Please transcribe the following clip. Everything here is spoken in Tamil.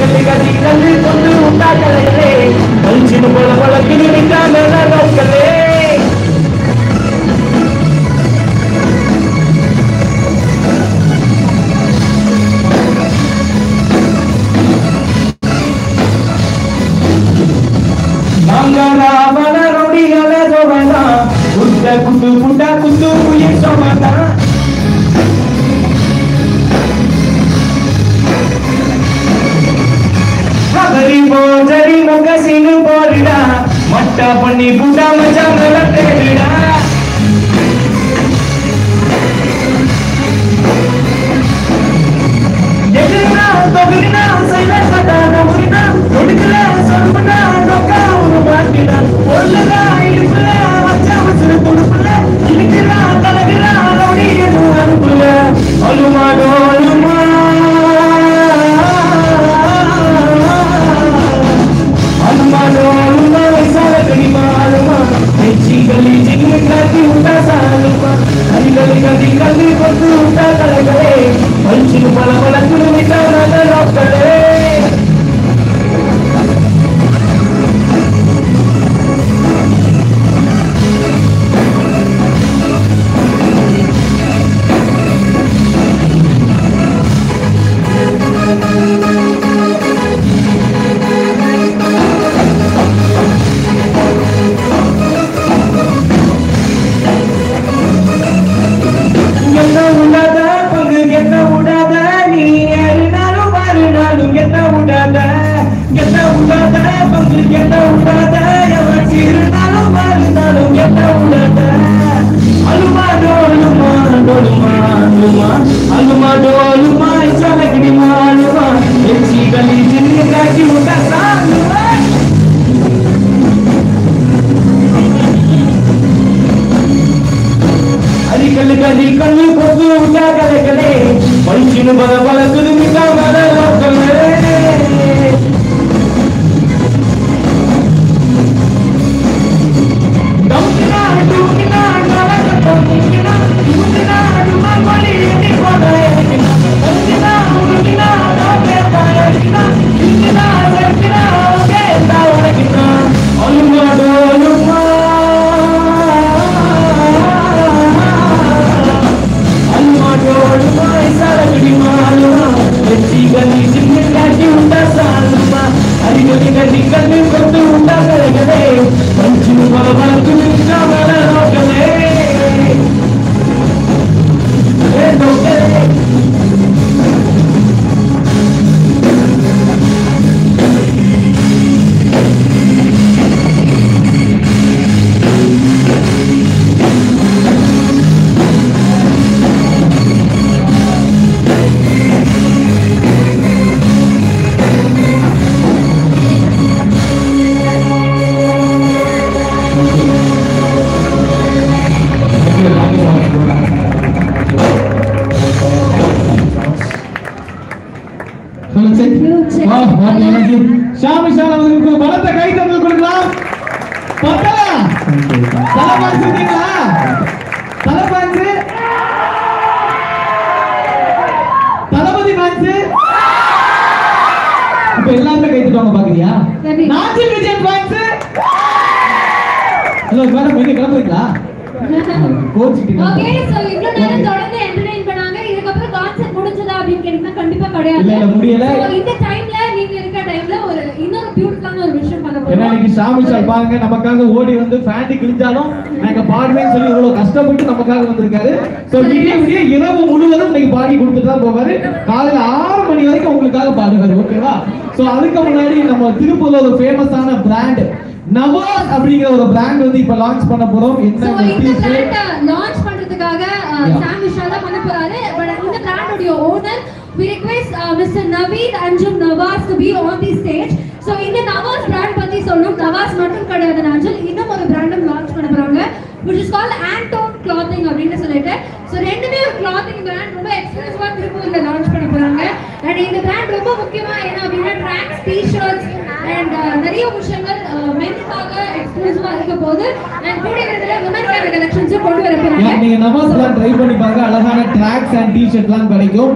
கட்டி கட்டி கல்லு கொண்டு உண்டாக்கலைகளே பளிச்சுன்னு போல வழக்கு நினைக்காம நோக்கலே குண்டு புண்டா குண்டு உயிர் சோமாதா ஹரி போஜரி முக சினு போடுடா மட்ட பண்ணி புண்டா மச்சா மேல தேடுடா எதுனா தொகுதினா சைல சதான முறினா ஒடுக்கல சொல்பனா நோக்கா ஒரு மாட்டிடா ஒல்லடா இடுப்புல மச்சா மச்சா துடுப்புல இழுக்கிறா தலகிறா ரவுடி எது அனுப்புல அலுமாடோ அலுமா அலுமாடோ அலுமா வைசால கடிமா அலுமா நெச்சி கலி ஜிங்கு காட்டி உண்டா சாலுமா அடிக்கடி கடி கல்வி கொத்து உண்டா கலைகளே பளிச்சுன்னு பல வழக்கு நினைக்காத நோக்கலே நமக்காக ஓடி வந்து ஃபேண்டி கிழிஞ்சாலும் நாங்க பாடுவேன்னு சொல்லி இவ்வளவு கஷ்டப்பட்டு நமக்காக வந்திருக்காரு. சோ விடிய விடிய இரவு முழுவதும் இன்னைக்கு பாடி கொடுத்துட்டு தான் போவாரு. காலையில 6 மணி வரைக்கும் உங்களுக்காக பாடுவாரு. ஓகேவா? சோ அதுக்கு முன்னாடி நம்ம திருப்பூர்ல ஒரு ஃபேமஸான பிராண்ட் நவாஸ் அப்படிங்கிற ஒரு பிராண்ட் வந்து இப்ப லான்ச் பண்ண போறோம். இந்த பிராண்ட் லான்ச் பண்றதுக்காக சாம் விஷால் தான் பண்ண போறாரு. பட் இந்த பிராண்டோட owner we request Mr. Naveed Anjum Nawaz to be on the stage. So இந்த நவாஸ் பிராண்ட் பத்தி சொல்லணும். நவாஸ் மட்டும் கிடையாது நாஞ்சல், இன்னும் ஒரு பிராண்ட் லான்ச் பண்ண போறாங்க which is called Antone Clothing அப்படினு சொல்லிட்டு. So ரெண்டுமே ஒரு clothing brand, ரொம்ப எக்ஸ்க்ளூசிவா திருப்பூர்ல லான்ச் பண்ண போறாங்க. and இந்த பிராண்ட் ரொம்ப முக்கியமா என்ன அப்படினா ட்ராக்ஸ், டி-ஷர்ட்ஸ் and நிறைய விஷயங்கள் மென்னுக்காக எக்ஸ்க்ளூசிவா இருக்க போகுது. and கூடிய விரைவில் விமன்கான கலெக்ஷன்ஸ் கொண்டு வர போறாங்க. நீங்க நவாஸ் பிராண்ட் ட்ரை பண்ணி பாருங்க. அழகான ட்ராக்ஸ் and டி-ஷர்ட்லாம் கிடைக்கும்.